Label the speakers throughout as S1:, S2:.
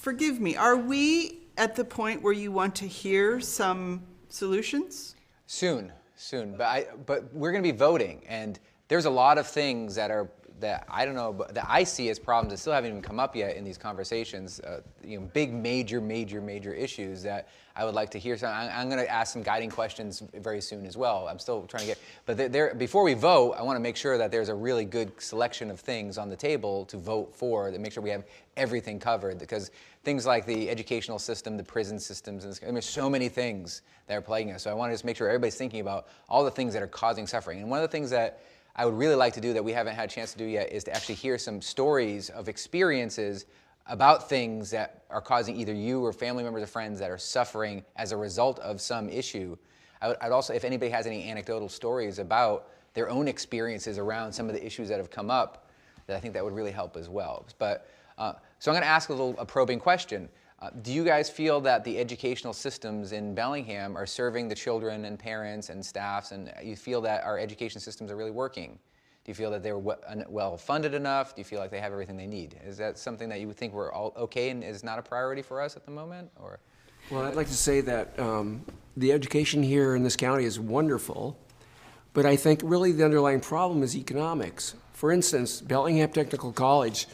S1: forgive me, are we at the point where you want to hear some solutions?
S2: Soon. But we're going to be voting, and there's a lot of things that I don't know, but that I see as problems that still haven't even come up yet in these conversations. Big, major issues that I would like to hear. So I'm going to ask some guiding questions very soon as well. I'm still trying to get, but before we vote, I want to make sure that there's a really good selection of things on the table to vote for, to make sure we have everything covered. Because things like the educational system, the prison systems, and there's so many things that are plaguing us. So I want to just make sure everybody's thinking about all the things that are causing suffering. And one of the things that I would really like to do that we haven't had a chance to do yet is to actually hear some stories of experiences about things that are causing either you or family members or friends that are suffering as a result of some issue. I'd also, if anybody has any anecdotal stories about their own experiences around some of the issues that have come up, that I think that would really help as well. But so I'm going to ask a probing question. Do you guys feel that the educational systems in Bellingham are serving the children and parents and staffs, and you feel that our education systems are really working? Do you feel that they're well funded enough? Do you feel like they have everything they need? Is that something that you would think we're all okay and is not a priority for us at the moment? Or?
S3: Well, I'd like to say that the education here in this county is wonderful, but I think really the underlying problem is economics. For instance, Bellingham Technical College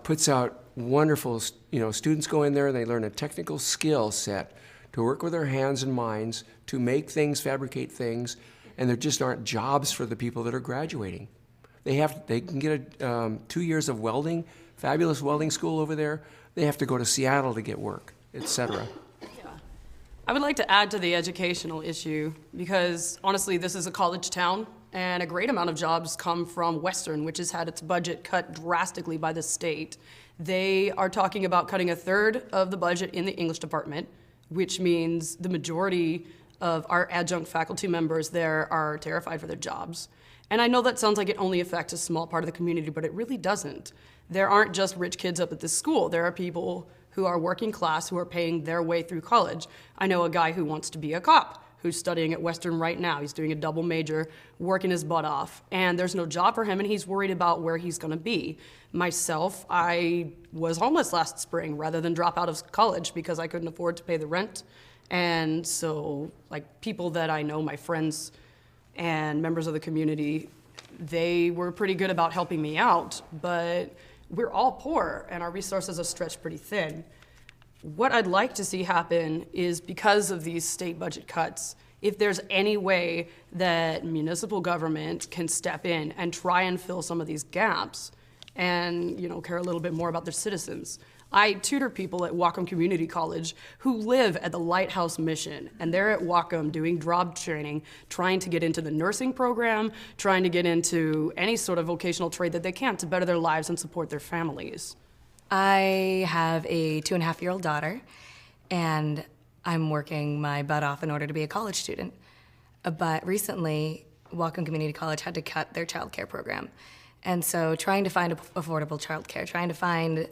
S3: puts out wonderful, students go in there and they learn a technical skill set to work with their hands and minds, to make things, fabricate things, and there just aren't jobs for the people that are graduating. They can get 2 years of welding, fabulous welding school over there. They have to go to Seattle to get work, etc.
S4: Yeah. I would like to add to the educational issue because honestly, this is a college town and a great amount of jobs come from Western, which has had its budget cut drastically by the state. They are talking about cutting 1/3 of the budget in the English department, which means the majority of our adjunct faculty members there are terrified for their jobs. And I know that sounds like it only affects a small part of the community, but it really doesn't. There aren't just rich kids up at this school. There are people who are working class who are paying their way through college. I know a guy who wants to be a cop who's studying at Western right now. He's doing a double major, working his butt off, and there's no job for him, and he's worried about where he's gonna be. Myself, I was homeless last spring rather than drop out of college because I couldn't afford to pay the rent. And so, people that I know, my friends and members of the community, they were pretty good about helping me out, but we're all poor, and our resources are stretched pretty thin. What I'd like to see happen is, because of these state budget cuts, if there's any way that municipal government can step in and try and fill some of these gaps and, care a little bit more about their citizens. I tutor people at Whatcom Community College who live at the Lighthouse Mission, and they're at Whatcom doing job training, trying to get into the nursing program, trying to get into any sort of vocational trade that they can to better their lives and support their families.
S5: I have a 2.5-year-old daughter, and I'm working my butt off in order to be a college student. But recently, Whatcom Community College had to cut their childcare program. And so trying to find affordable childcare, trying to find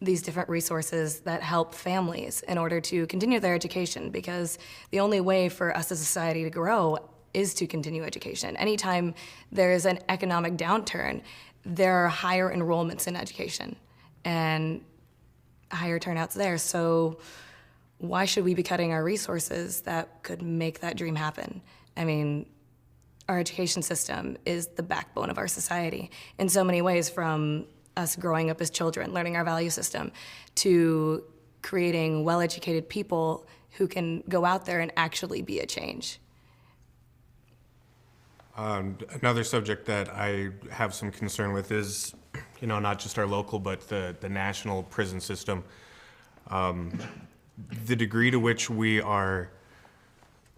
S5: these different resources that help families in order to continue their education, because the only way for us as a society to grow is to continue education. Anytime there is an economic downturn, there are higher enrollments in education and higher turnouts there. So why should we be cutting our resources that could make that dream happen? I mean, our education system is the backbone of our society in so many ways, from us growing up as children, learning our value system, to creating well-educated people who can go out there and actually be a change.
S6: Another subject that I have some concern with is, not just our local, but the national prison system. The degree to which we are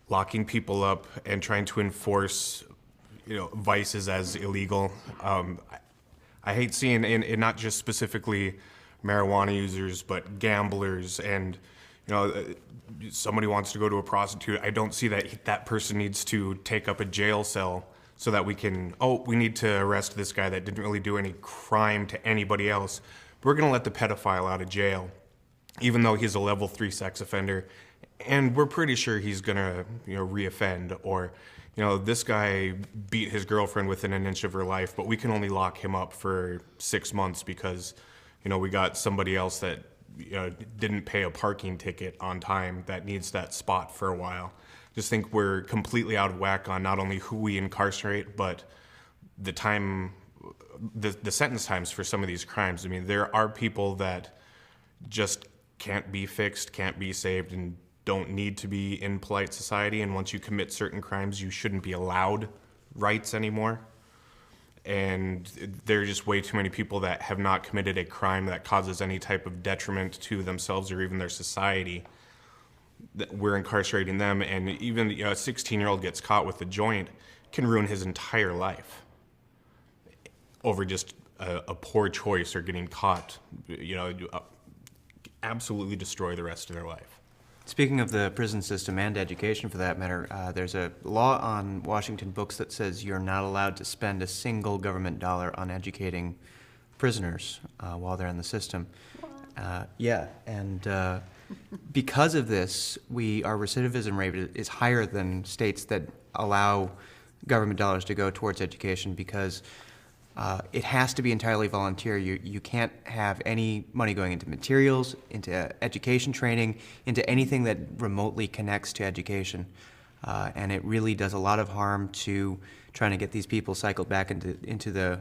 S6: locking people up and trying to enforce, vices as illegal. I hate seeing in not just specifically marijuana users, but gamblers and, somebody wants to go to a prostitute. I don't see that person needs to take up a jail cell so that we need to arrest this guy that didn't really do any crime to anybody else. We're gonna let the pedophile out of jail, even though he's a level 3 sex offender, and we're pretty sure he's gonna, reoffend, or, this guy beat his girlfriend within an inch of her life, but we can only lock him up for 6 months because, we got somebody else that didn't pay a parking ticket on time that needs that spot for a while. Just think we're completely out of whack on not only who we incarcerate, but the time, the sentence times for some of these crimes. I mean, there are people that just can't be fixed, can't be saved, and don't need to be in polite society. And once you commit certain crimes, you shouldn't be allowed rights anymore. And there are just way too many people that have not committed a crime that causes any type of detriment to themselves or even their society. That we're incarcerating them, and even a 16-year-old gets caught with a joint, can ruin his entire life over just a poor choice or getting caught, absolutely destroy the rest of their life.
S7: Speaking of the prison system and education for that matter, there's a law on Washington books that says you're not allowed to spend a single government dollar on educating prisoners while they're in the system. Because of this, our recidivism rate is higher than states that allow government dollars to go towards education, because it has to be entirely volunteer. You can't have any money going into materials, into education training, into anything that remotely connects to education. And it really does a lot of harm to trying to get these people cycled back into the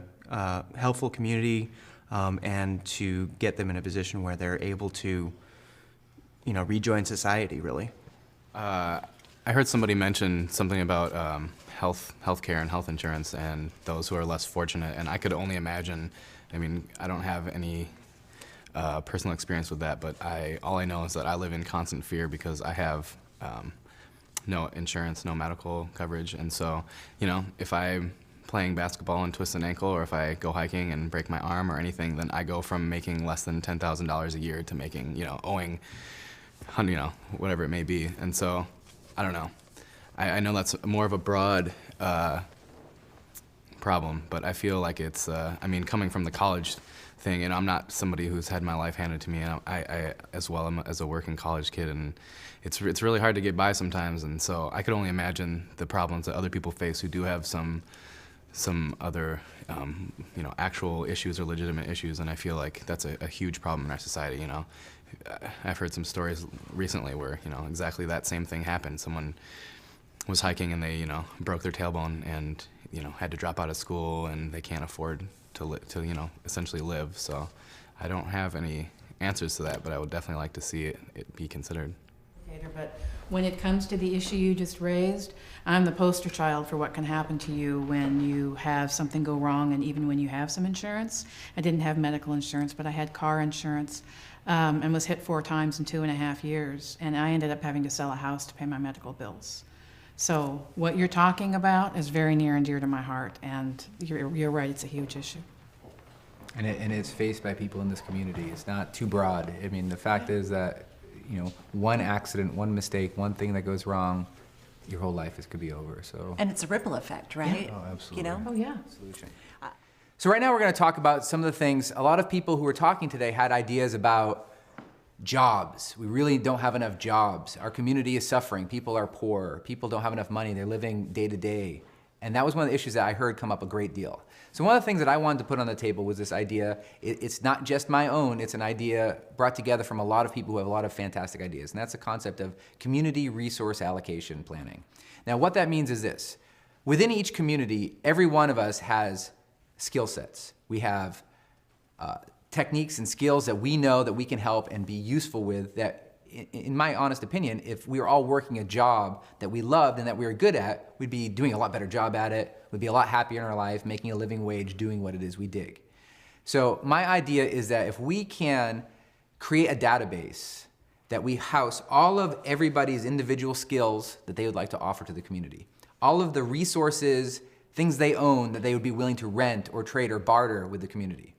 S7: helpful community, and to get them in a position where they're able to, rejoin society, really.
S8: I heard somebody mention something about healthcare and health insurance and those who are less fortunate, and I could only imagine. I mean, I don't have any personal experience with that, but all I know is that I live in constant fear because I have no insurance, no medical coverage, and so if I'm playing basketball and twist an ankle, or if I go hiking and break my arm or anything, then I go from making less than $10,000 a year to making owing whatever it may be. And so I don't know. I know that's more of a broad problem, but I feel like it's, coming from the college thing, and I'm not somebody who's had my life handed to me, and I as well am as a working college kid, and it's really hard to get by sometimes, and so I could only imagine the problems that other people face who do have some other, actual issues or legitimate issues, and I feel like that's a huge problem in our society, I've heard some stories recently where, exactly that same thing happened. Someone was hiking and they, broke their tailbone and, had to drop out of school, and they can't afford to essentially live. So I don't have any answers to that, but I would definitely like to see it be considered.
S9: But when it comes to the issue you just raised, I'm the poster child for what can happen to you when you have something go wrong, and even when you have some insurance. I didn't have medical insurance, but I had car insurance, and was hit 4 times in 2.5 years, and I ended up having to sell a house to pay my medical bills. So what you're talking about is very near and dear to my heart, and you're right, it's a huge issue.
S2: And it's faced by people in this community. It's not too broad. I mean, the fact is that one accident, one mistake, one thing that goes wrong, your whole life could be over. So.
S10: And it's a ripple effect, right?
S2: Yeah. Oh, absolutely.
S9: Oh, yeah.
S2: Solution. So right now we're going to talk about some of the things. A lot of people who were talking today had ideas about jobs. We really don't have enough jobs. Our community is suffering. People are poor. People don't have enough money. They're living day to day. And that was one of the issues that I heard come up a great deal. So one of the things that I wanted to put on the table was this idea. It's not just my own. It's an idea brought together from a lot of people who have a lot of fantastic ideas. And that's the concept of community resource allocation planning. Now what that means is this. Within each community, every one of us has skill sets. We have techniques and skills that we know that we can help and be useful with that, in my honest opinion, if we were all working a job that we loved and that we were good at, we'd be doing a lot better job at it, we'd be a lot happier in our life, making a living wage, doing what it is we dig. So my idea is that if we can create a database that we house all of everybody's individual skills that they would like to offer to the community, all of the resources, things they own that they would be willing to rent or trade or barter with the community.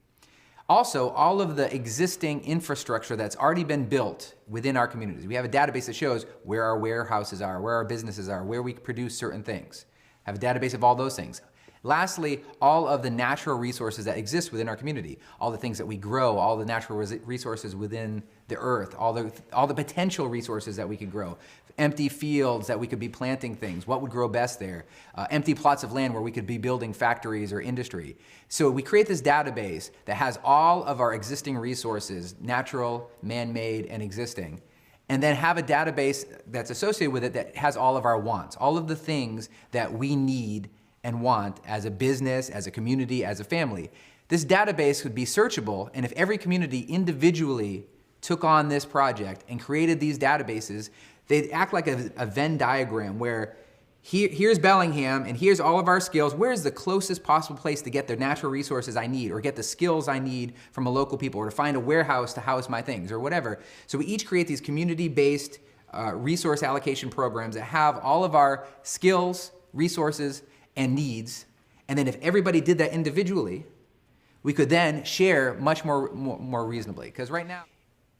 S2: Also, all of the existing infrastructure that's already been built within our communities. We have a database that shows where our warehouses are, where our businesses are, where we produce certain things. Have a database of all those things. Lastly, all of the natural resources that exist within our community. All the things that we grow, all the natural resources within the earth, all the potential resources that we could grow. empty fields that we could be planting things, what would grow best there, empty plots of land where we could be building factories or industry. So we create this database that has all of our existing resources, natural, man-made, and existing, and then have a database that's associated with it that has all of our wants, all of the things that we need and want as a business, as a community, as a family. This database would be searchable, and if every community individually took on this project and created these databases, they'd act like a Venn diagram where here's Bellingham and here's all of our skills. Where's the closest possible place to get the natural resources I need or get the skills I need from a local people or to find a warehouse to house my things or whatever. So we each create these community-based resource allocation programs that have all of our skills, resources, and needs. And then if everybody did that individually, we could then share much more reasonably. Because right now,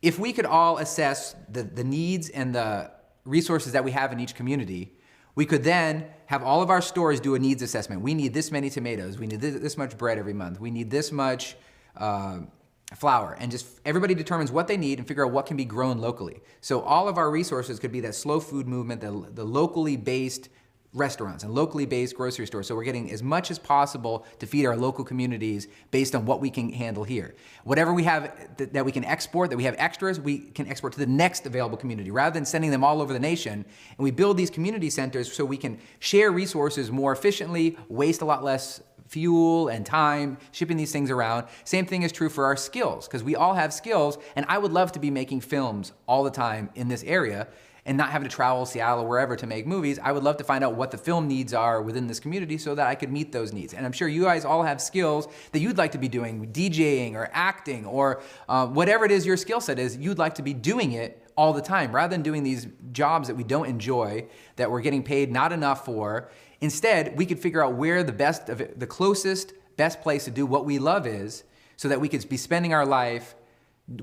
S2: if we could all assess the needs and the resources that we have in each community, we could then have all of our stores do a needs assessment. We need this many tomatoes. We need this much bread every month. We need this much flour. And just everybody determines what they need and figure out what can be grown locally. So all of our resources could be that slow food movement, the locally based restaurants and locally based grocery stores. So we're getting as much as possible to feed our local communities based on what we can handle here. Whatever we have that we can export, that we have extras, we can export to the next available community rather than sending them all over the nation. And we build these community centers so we can share resources more efficiently, waste a lot less fuel and time shipping these things around. Same thing is true for our skills, because we all have skills, and I would love to be making films all the time in this area and not having to travel Seattle or wherever to make movies. I would love to find out what the film needs are within this community so that I could meet those needs. And I'm sure you guys all have skills that you'd like to be doing, DJing or acting or whatever it is your skill set is, you'd like to be doing it all the time rather than doing these jobs that we don't enjoy, that we're getting paid not enough for. Instead, we could figure out where the closest, best place to do what we love is so that we could be spending our life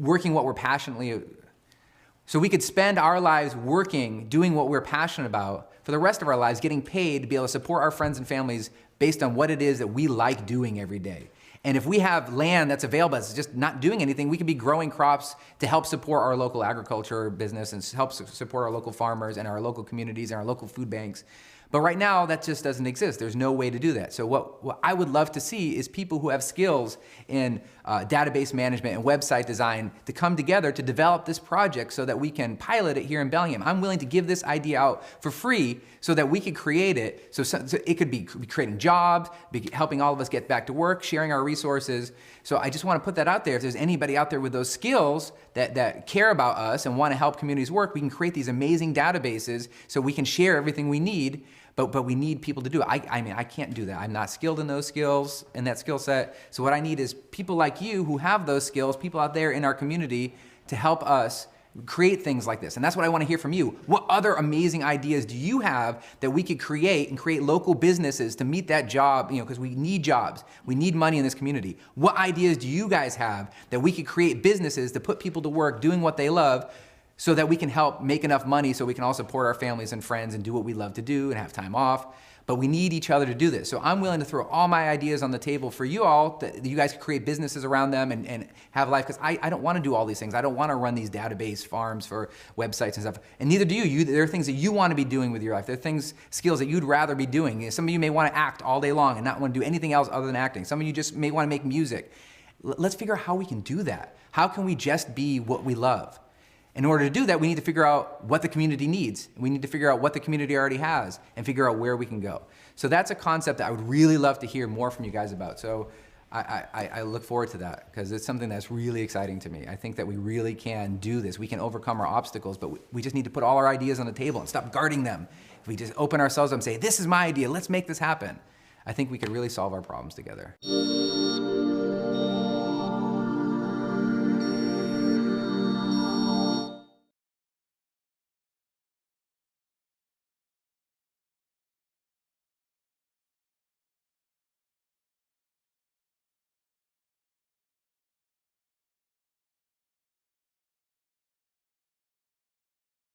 S2: working what we're passionately. So we could spend our lives working, doing what we're passionate about for the rest of our lives, getting paid to be able to support our friends and families based on what it is that we like doing every day. And if we have land that's available, that's just not doing anything, we could be growing crops to help support our local agriculture business and help support our local farmers and our local communities and our local food banks. But right now, that just doesn't exist. There's no way to do that. So what I would love to see is people who have skills in database management and website design to come together to develop this project so that we can pilot it here in Bellingham. I'm willing to give this idea out for free so that we could create it. So it could be creating jobs, helping all of us get back to work, sharing our resources. So I just want to put that out there. If there's anybody out there with those skills that care about us and want to help communities work, we can create these amazing databases so we can share everything we need. But we need people to do it. I mean, I can't do that. I'm not skilled in those skills, in that skill set. So what I need is people like you who have those skills, people out there in our community to help us create things like this. And that's what I want to hear from you. What other amazing ideas do you have that we could create and create local businesses to meet that job, because we need jobs. We need money in this community. What ideas do you guys have that we could create businesses to put people to work doing what they love so that we can help make enough money so we can all support our families and friends and do what we love to do and have time off. But we need each other to do this. So I'm willing to throw all my ideas on the table for you all, that you guys can create businesses around them and have life, because I don't want to do all these things. I don't want to run these database farms for websites and stuff. And neither do you. There are things that you want to be doing with your life. There are skills that you'd rather be doing. Some of you may want to act all day long and not want to do anything else other than acting. Some of you just may want to make music. Let's figure out how we can do that. How can we just be what we love? In order to do that, we need to figure out what the community needs. We need to figure out what the community already has and figure out where we can go. So that's a concept that I would really love to hear more from you guys about. So I look forward to that because it's something that's really exciting to me. I think that we really can do this. We can overcome our obstacles, but we just need to put all our ideas on the table and stop guarding them. If we just open ourselves up and say, this is my idea, let's make this happen, I think we could really solve our problems together.